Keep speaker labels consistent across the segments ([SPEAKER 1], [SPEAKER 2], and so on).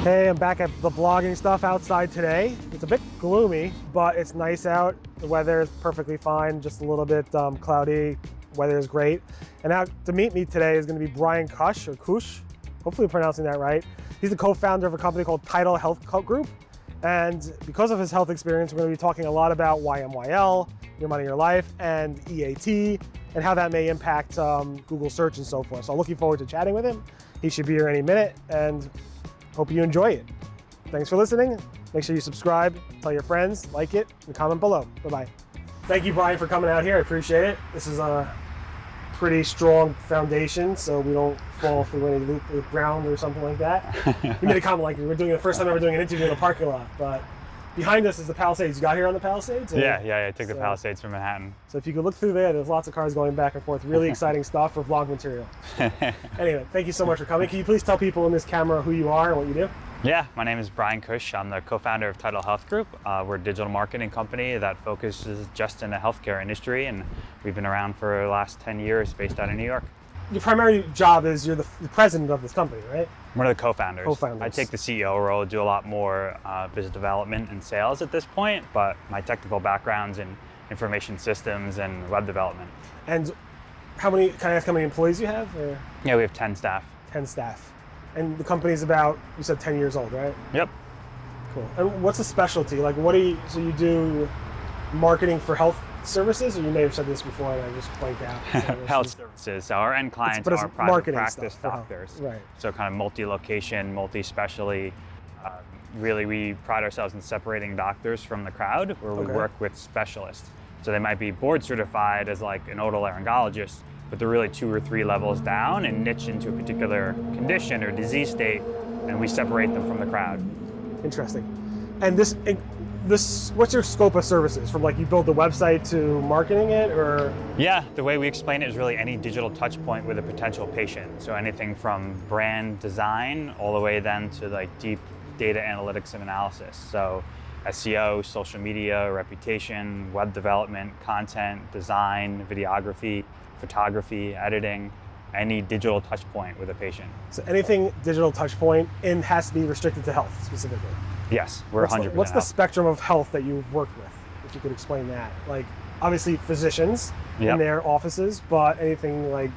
[SPEAKER 1] Hey, I'm back at the blogging stuff outside today. It's a bit gloomy, but it's nice out. The weather is perfectly fine, just a little bit cloudy. Weather is great. And out to meet me today is going to be Bryan Cush, or Cush, hopefully I'm pronouncing that right. He's the co-founder of a company called Tidal Health Group. And because of his health experience, we're going to be talking a lot about YMYL, Your Money, Your Life, and EAT, and how that may impact Google search and so forth. So I'm looking forward to chatting with him. He should be here any minute, and hope you enjoy it. Thanks for listening. Make sure you subscribe, tell your friends, like it, and comment below. Bye-bye. Thank you, Bryan, for coming out here. I appreciate it. This is a pretty strong foundation, so we don't fall through any loop of ground or something like that. You made a comment like we're doing the first time ever doing an interview in a parking lot, but behind us is the Palisades. You got here on the Palisades?
[SPEAKER 2] Yeah, I took the Palisades from Manhattan.
[SPEAKER 1] So if you could look through there's lots of cars going back and forth. Really exciting stuff for vlog material. Anyway, thank you so much for coming. Can you please tell people in this camera who you are and what you do?
[SPEAKER 2] Yeah, my name is Bryan Cush. I'm the co-founder of Tidal Health Group. We're a digital marketing company that focuses just in the healthcare industry, and we've been around for the last 10 years based out of New York.
[SPEAKER 1] Your primary job is you're the president of this company, right?
[SPEAKER 2] One of the co-founders.
[SPEAKER 1] Co-founders.
[SPEAKER 2] I take the CEO role, do a lot more business development and sales at this point, but my technical background's in information systems and web development.
[SPEAKER 1] And can I ask how many employees you have? Or?
[SPEAKER 2] Yeah, we have 10 staff.
[SPEAKER 1] 10 staff. And the company's about, you said 10 years old, right?
[SPEAKER 2] Yep.
[SPEAKER 1] Cool. And what's the specialty? Like, so you do marketing for health services, or you may have said this before and I just blanked out.
[SPEAKER 2] Health services. So our end clients are private practice doctors.
[SPEAKER 1] Right.
[SPEAKER 2] So kind of multi-location, multi-specialty. Really, we pride ourselves in separating doctors from the crowd, where we work with specialists. So they might be board certified as like an otolaryngologist, but they're really 2 or 3 levels down and niche into a particular condition or disease state, and we separate them from the crowd.
[SPEAKER 1] Interesting. And this, what's your scope of services? From like you build the website to marketing it, or?
[SPEAKER 2] Yeah, the way we explain it is really any digital touch point with a potential patient. So anything from brand design all the way then to like deep data analytics and analysis. So SEO, social media, reputation, web development, content, design, videography, photography, editing, any digital touch point with a patient.
[SPEAKER 1] So anything digital touch point has to be restricted to health specifically?
[SPEAKER 2] Yes, we're 100%
[SPEAKER 1] What's the
[SPEAKER 2] health.
[SPEAKER 1] spectrum of health that you've worked with? If you could explain that. Like, obviously physicians in their offices, but anything like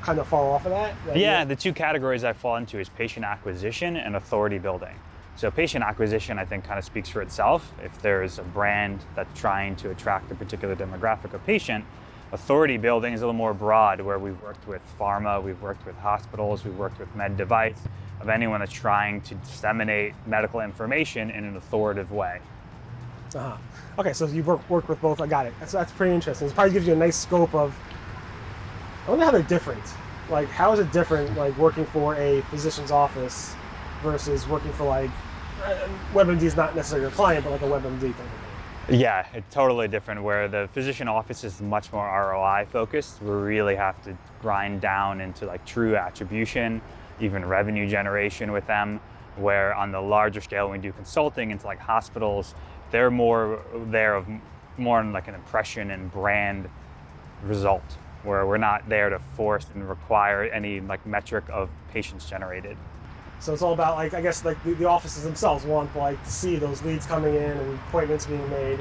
[SPEAKER 1] kind of fall off of that?
[SPEAKER 2] Yeah, the 2 categories I fall into is patient acquisition and authority building. So patient acquisition, I think, kind of speaks for itself. If there's a brand that's trying to attract a particular demographic of patient, authority building is a little more broad, where we've worked with pharma, we've worked with hospitals, we've worked with med device, of anyone that's trying to disseminate medical information in an authoritative way.
[SPEAKER 1] Okay, so you work with both. I got it. That's pretty interesting. It probably gives you a nice scope of, I wonder how they're different. Like, how is it different, like working for a physician's office versus working for like, WebMD is not necessarily your client, but like a WebMD thing.
[SPEAKER 2] Yeah, it's totally different, where the physician office is much more ROI focused. We really have to grind down into like true attribution, even revenue generation with them, where on the larger scale, when we do consulting into like hospitals, they're more on like an impression and brand result, where we're not there to force and require any like metric of patients generated.
[SPEAKER 1] So it's all about, like, I guess, like the offices themselves want like to see those leads coming in and appointments being made.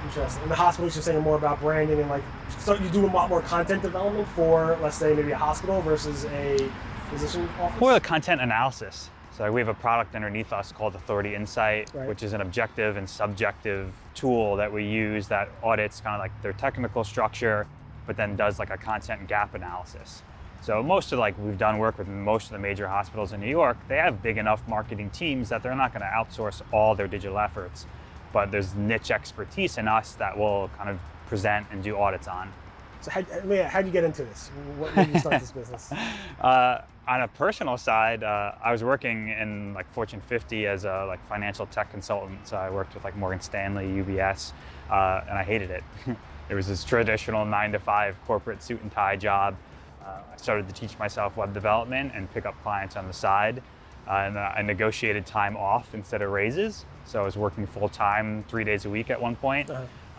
[SPEAKER 1] Interesting. And the hospitals, you're saying more about branding and like, so you do a lot more content development for, let's say, maybe a hospital versus a physician office?
[SPEAKER 2] Or the content analysis. So we have a product underneath us called Authority Insight, which is an objective and subjective tool that we use that audits kind of like their technical structure, but then does like a content gap analysis. So we've done work with most of the major hospitals in New York. They have big enough marketing teams that they're not going to outsource all their digital efforts, but there's niche expertise in us that will kind of present and do audits on.
[SPEAKER 1] So how'd you get into this? What made you start this business?
[SPEAKER 2] On a personal side, I was working in like Fortune 50 as a like financial tech consultant. So I worked with like Morgan Stanley, UBS, and I hated it. It was this traditional 9-to-5 corporate suit and tie job. I started to teach myself web development and pick up clients on the side. And I negotiated time off instead of raises. So I was working full time 3 days a week at one point.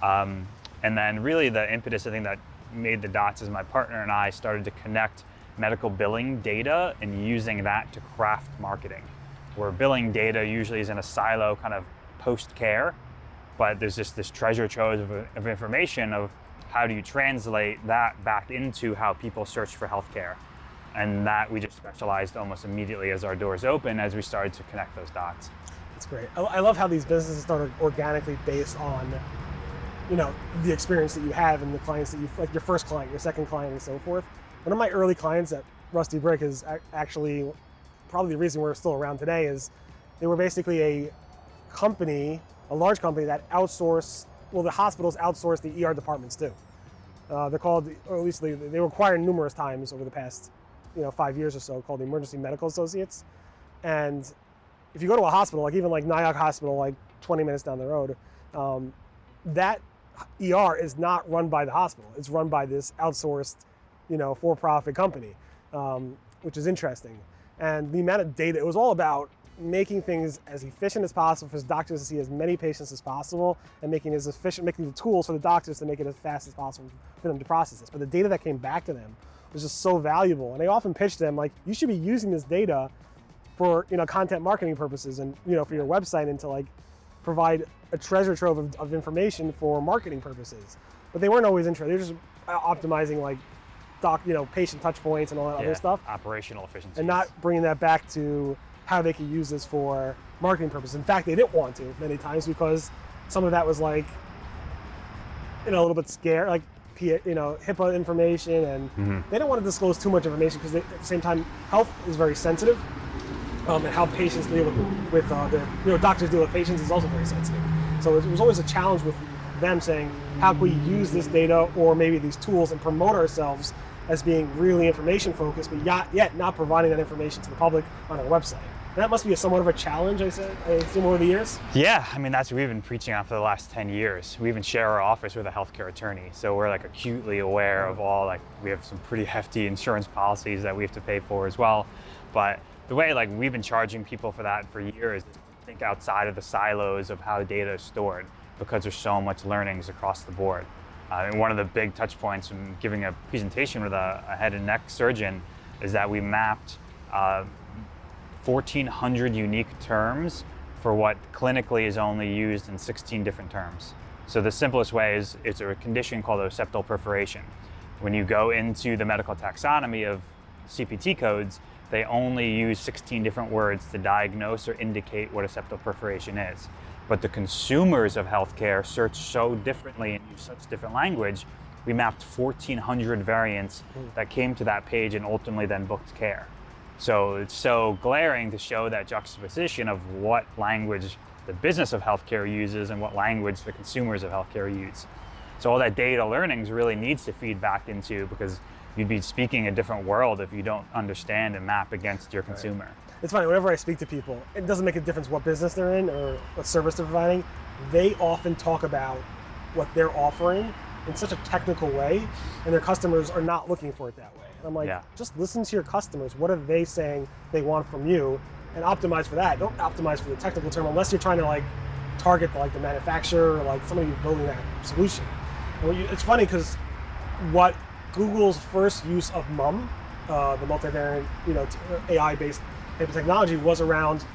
[SPEAKER 2] And then really the impetus, I think, that made the dots is my partner and I started to connect medical billing data and using that to craft marketing. where billing data usually is in a silo kind of post-care, but there's just this treasure trove of information of how do you translate that back into how people search for healthcare. And that we just specialized almost immediately as our doors open as we started to connect those dots.
[SPEAKER 1] That's great. I love how these businesses started organically based on, the experience that you have and the clients that like your first client, your second client, and so forth. One of my early clients at Rusty Brick is actually probably the reason we're still around today is they were basically a large company that outsourced, the hospitals outsource the ER departments too. They're called, or at least they were acquired numerous times over the past 5 years or so, called the Emergency Medical Associates. And if you go to a hospital, like even like Nyack Hospital, like 20 minutes down the road, that ER is not run by the hospital. It's run by this outsourced, for-profit company, which is interesting. And the amount of data, it was all about making things as efficient as possible for doctors to see as many patients as possible and making the tools for the doctors to make it as fast as possible for them to process this. But the data that came back to them was just so valuable. And they often pitched them like, you should be using this data for content marketing purposes and for your website and to like provide a treasure trove of information for marketing purposes. But they weren't always interested. They were just optimizing like patient touch points and all that other stuff.
[SPEAKER 2] Operational efficiency.
[SPEAKER 1] And not bringing that back to how they could use this for marketing purposes. In fact, they didn't want to many times because some of that was like, a little bit scary, like HIPAA information, and they didn't want to disclose too much information because at the same time, health is very sensitive, and how patients deal with doctors deal with patients is also very sensitive. So it was always a challenge with them saying, how can we use this data or maybe these tools and promote ourselves as being really information focused, but yet not providing that information to the public on our website. And that must be somewhat of a challenge, I assume, over the years?
[SPEAKER 2] Yeah, that's what we've been preaching on for the last 10 years. We even share our office with a healthcare attorney. So we're like acutely aware of all, we have some pretty hefty insurance policies that we have to pay for as well. But the way we've been charging people for that for years is to think outside of the silos of how data is stored, because there's so much learnings across the board. And one of the big touch points in giving a presentation with a head and neck surgeon is that we mapped 1,400 unique terms for what clinically is only used in 16 different terms. So the simplest way is it's a condition called a septal perforation. When you go into the medical taxonomy of CPT codes, they only use 16 different words to diagnose or indicate what a septal perforation is. But the consumers of healthcare search so differently and use such different language, we mapped 1,400 variants that came to that page and ultimately then booked care. So it's so glaring to show that juxtaposition of what language the business of healthcare uses and what language the consumers of healthcare use. So all that data learnings really needs to feed back into, because you'd be speaking a different world if you don't understand and map against your consumer.
[SPEAKER 1] Right. It's funny, whenever I speak to people, it doesn't make a difference what business they're in or what service they're providing. They often talk about what they're offering in such a technical way, and their customers are not looking for it that way. And I'm like, just listen to your customers. What are they saying they want from you, and optimize for that. Don't optimize for the technical term unless you're trying to target the manufacturer or somebody who's building that solution. And it's funny because what Google's first use of MUM, the multivariate, AI-based type of technology, was around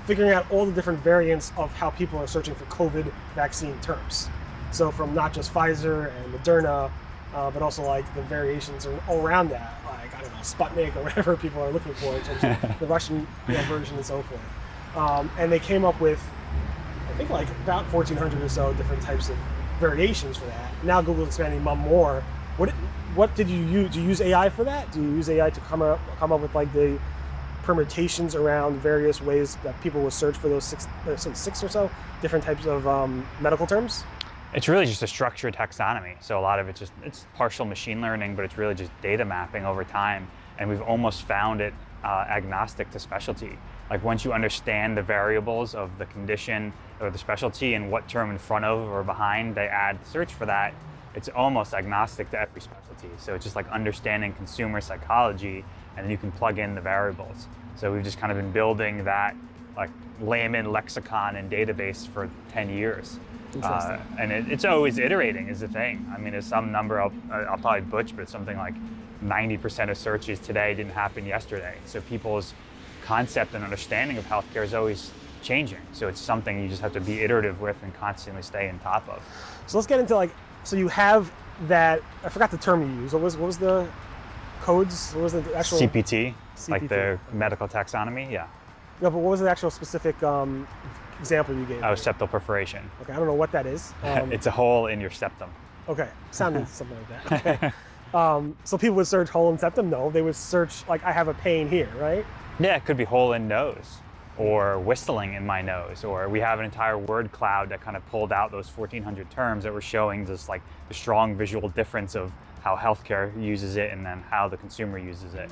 [SPEAKER 1] figuring out all the different variants of how people are searching for COVID vaccine terms. So from not just Pfizer and Moderna, but also the variations all around that, Sputnik or whatever people are looking for in terms of the Russian version and so forth. And they came up with, I think about 1,400 or so different types of variations for that. Now Google's expanding MUM more. What did you use? Do you use AI for that? Do you use AI to come up with the permutations around various ways that people will search for those six or so different types of medical terms?
[SPEAKER 2] It's really just a structured taxonomy. So a lot of it's partial machine learning, but it's really just data mapping over time. And we've almost found it agnostic to specialty. Once you understand the variables of the condition or the specialty and what term in front of or behind they add search for that, it's almost agnostic to every specialty. So it's just understanding consumer psychology, and then you can plug in the variables. So we've just kind of been building that layman lexicon and database for 10 years. And it's always iterating is the thing. There's some number I'll probably butcher, but it's something 90% of searches today didn't happen yesterday. So people's concept and understanding of healthcare is always changing. So it's something you just have to be iterative with and constantly stay on top of.
[SPEAKER 1] So let's get into so you have that, I forgot the term you used. What was the codes? What was the actual?
[SPEAKER 2] CPT, like the
[SPEAKER 1] Okay.
[SPEAKER 2] medical taxonomy, yeah.
[SPEAKER 1] No, but what was the actual specific example you gave?
[SPEAKER 2] Oh, septal perforation.
[SPEAKER 1] Okay, I don't know what that is.
[SPEAKER 2] It's a hole in your septum.
[SPEAKER 1] Okay, sounded something like that. Okay. So people would search hole in septum? No, they would search I have a pain here, right?
[SPEAKER 2] Yeah, it could be hole in nose, or whistling in my nose, or we have an entire word cloud that kind of pulled out those 1,400 terms that were showing just the strong visual difference of how healthcare uses it and then how the consumer uses it.